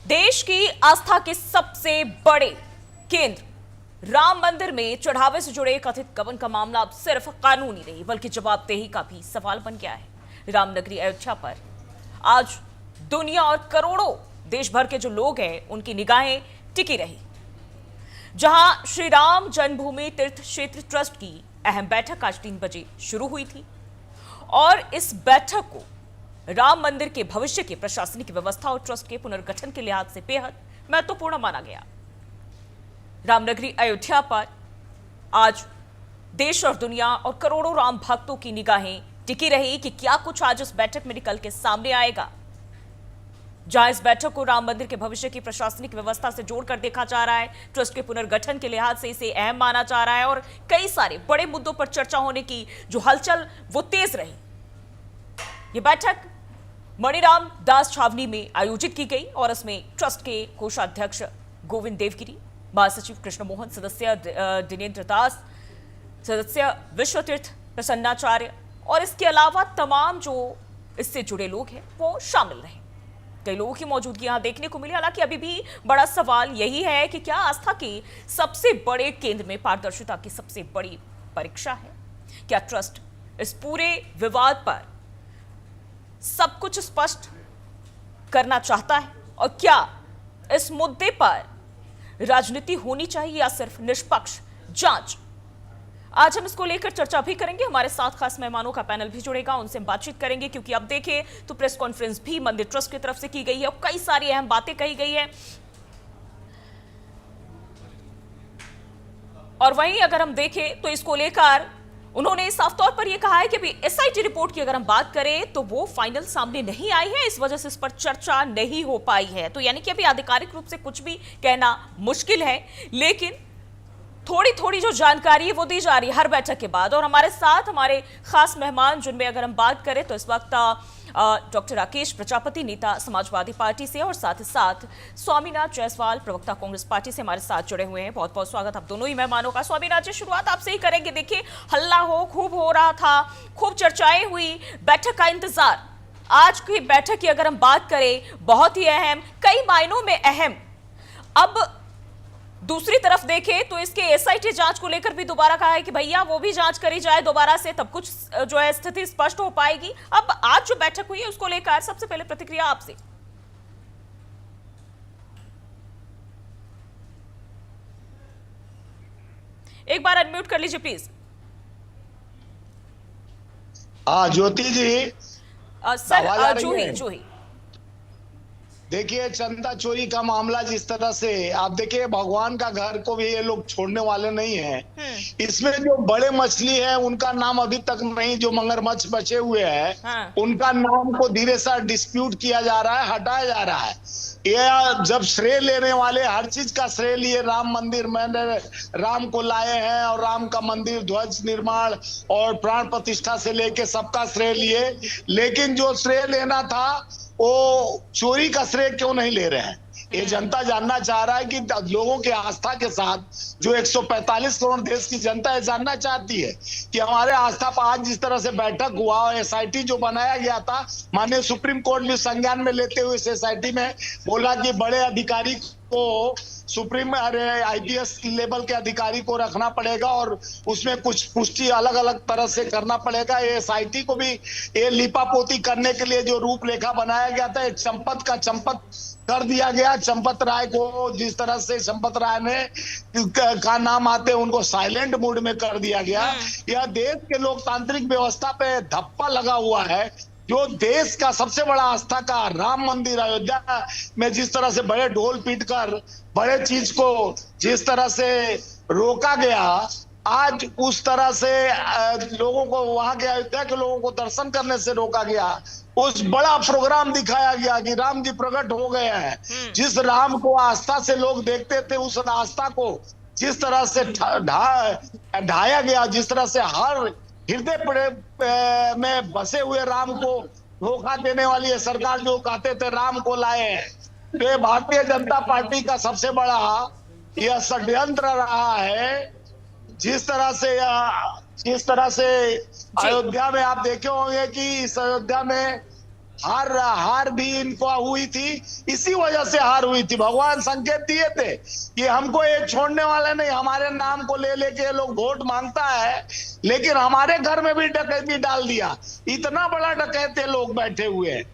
देश की आस्था के सबसे बड़े केंद्र राम मंदिर में चढ़ावे से जुड़े कथित गबन का मामला अब सिर्फ कानूनी नहीं बल्कि जवाबदेही का भी सवाल बन गया है। रामनगरी अयोध्या पर आज दुनिया और करोड़ों देश भर के जो लोग हैं उनकी निगाहें टिकी रही, जहां श्री राम जन्मभूमि तीर्थ क्षेत्र ट्रस्ट की अहम बैठक आज 3 बजे शुरू हुई थी और इस बैठक को राम मंदिर के भविष्य की प्रशासनिक व्यवस्था और ट्रस्ट के पुनर्गठन के लिहाज से बेहद महत्वपूर्ण माना गया। रामनगरी अयोध्या पर आज देश और दुनिया और करोड़ों राम भक्तों की निगाहें टिकी रही कि क्या कुछ आज इस बैठक में निकल के सामने आएगा, जहां इस बैठक को राम मंदिर के भविष्य की प्रशासनिक व्यवस्था से जोड़कर देखा जा रहा है, ट्रस्ट के पुनर्गठन के लिहाज से इसे अहम माना जा रहा है और कई सारे बड़े मुद्दों पर चर्चा होने की जो हलचल वो तेज रही। ये बैठक मणिराम दास छावनी में आयोजित की गई और इसमें ट्रस्ट के कोषाध्यक्ष गोविंद देवगिरी, महासचिव कृष्ण मोहन, सदस्य दिनेन्द्र दास, सदस्य विश्वतीर्थ प्रसन्नाचार्य और इसके अलावा तमाम जो इससे जुड़े लोग हैं वो शामिल रहे। कई लोगों की मौजूदगी यहां देखने को मिली। हालांकि अभी भी बड़ा सवाल यही है कि क्या आस्था के सबसे बड़े केंद्र में पारदर्शिता की सबसे बड़ी परीक्षा है? क्या ट्रस्ट इस पूरे विवाद पर सब कुछ स्पष्ट करना चाहता है और क्या इस मुद्दे पर राजनीति होनी चाहिए या सिर्फ निष्पक्ष जांच? आज हम इसको लेकर चर्चा भी करेंगे। हमारे साथ खास मेहमानों का पैनल भी जुड़ेगा, उनसे हम बातचीत करेंगे क्योंकि अब देखें तो प्रेस कॉन्फ्रेंस भी मंदिर ट्रस्ट की तरफ से की गई है और कई सारी अहम बातें कही गई है। और वहीं अगर हम देखें तो इसको लेकर उन्होंने साफ तौर पर यह कहा है कि अभी एसआईटी रिपोर्ट की अगर हम बात करें तो वो फाइनल सामने नहीं आई है, इस वजह से इस पर चर्चा नहीं हो पाई है। तो यानी कि अभी आधिकारिक रूप से कुछ भी कहना मुश्किल है, लेकिन थोड़ी थोड़ी जो जानकारी है वो दी जा रही है हर बैठक के बाद। और हमारे साथ हमारे खास मेहमान, जिनमें अगर हम बात करें तो इस वक्त डॉक्टर राकेश प्रजापति, नेता समाजवादी पार्टी से, और साथ ही साथ स्वामीनाथ जायसवाल, प्रवक्ता कांग्रेस पार्टी से हमारे साथ जुड़े हुए हैं। बहुत बहुत स्वागत आप दोनों ही मेहमानों का। स्वामीनाथ जी, शुरुआत आपसे ही करेंगे। देखिए, हल्ला खूब हो रहा था, खूब चर्चाएं हुई, बैठक का इंतजार। आज की बैठक की अगर हम बात करें, बहुत ही अहम, कई मायनों में अहम। अब दूसरी तरफ देखें तो इसके एसआईटी जांच को लेकर भी दोबारा कहा है कि भैया वो भी जांच करी जाए दोबारा से, तब कुछ जो है स्थिति स्पष्ट हो पाएगी। अब आज जो बैठक हुई है उसको लेकर सबसे पहले प्रतिक्रिया आपसे। एक बार अनम्यूट कर लीजिए प्लीज। ज्योति जी, सर जूही देखिए, चंदा चोरी का मामला जिस तरह से आप देखिए, भगवान का घर को भी ये लोग छोड़ने वाले नहीं हैं। इसमें जो बड़े मछली है उनका नाम अभी तक नहीं, जो मगरमच्छ बचे हुए हैं उनका नाम को धीरे सा डिस्प्यूट किया जा रहा है, हटाया जा रहा है। ये जब श्रेय लेने वाले हर चीज का श्रेय लिए, राम मंदिर मैंने राम को लाए हैं और राम का मंदिर ध्वज निर्माण और प्राण प्रतिष्ठा से लेके सबका श्रेय लिए, लेकिन जो श्रेय लेना था वो चोरी का श्रेय क्यों नहीं ले रहे हैं? ये जनता जानना चाह रहा है कि लोगों की आस्था के साथ जो 145 करोड़ देश की जनता है जानना चाहती है कि हमारे आस्था पर आज जिस तरह से बैठक हुआ और एसआईटी जो बनाया गया था, माननीय सुप्रीम कोर्ट भी संज्ञान में लेते हुए इस एसआईटी में बोला कि बड़े अधिकारी को, सुप्रीम आईपीएस लेवल के अधिकारी को रखना पड़ेगा और उसमें कुछ पुष्टि अलग अलग तरह से करना पड़ेगा। ये एसआईटी को भी ये लिपापोती करने के लिए जो रूपरेखा बनाया गया था, एक चंपत का चंपत कर दिया गया। चंपत राय को जिस तरह से चंपत राय ने का नाम आते उनको साइलेंट मोड में कर दिया गया। यह देश के लोकतांत्रिक व्यवस्था पे धप्पा लगा हुआ है। जो देश का सबसे बड़ा आस्था का राम मंदिर अयोध्या में जिस तरह से बड़े ढोल पीटकर बड़े चीज को जिस तरह से रोका गया, आज उस तरह से लोगों को, वहां के अयोध्या के लोगों को दर्शन करने से रोका गया। उस बड़ा प्रोग्राम दिखाया गया कि राम जी प्रकट हो गए हैं। जिस राम को आस्था से लोग देखते थे, उस आस्था को जिस तरह से ढाया गया, जिस तरह से हर हृदय में बसे हुए राम को धोखा देने वाली है सरकार, जो कहते थे राम को लाए हैं। तो ये भारतीय जनता पार्टी का सबसे बड़ा यह षड्यंत्र रहा है। जिस तरह से अयोध्या में आप देखे होंगे कि इस अयोध्या में हार भी इनको हुई थी, इसी वजह से हार हुई थी। भगवान संकेत दिए थे कि हमको ये छोड़ने वाले नहीं, हमारे नाम को ले लेके ये लोग वोट मांगता है, लेकिन हमारे घर में भी डकैती डाल दिया। इतना बड़ा डकैत लोग बैठे हुए हैं।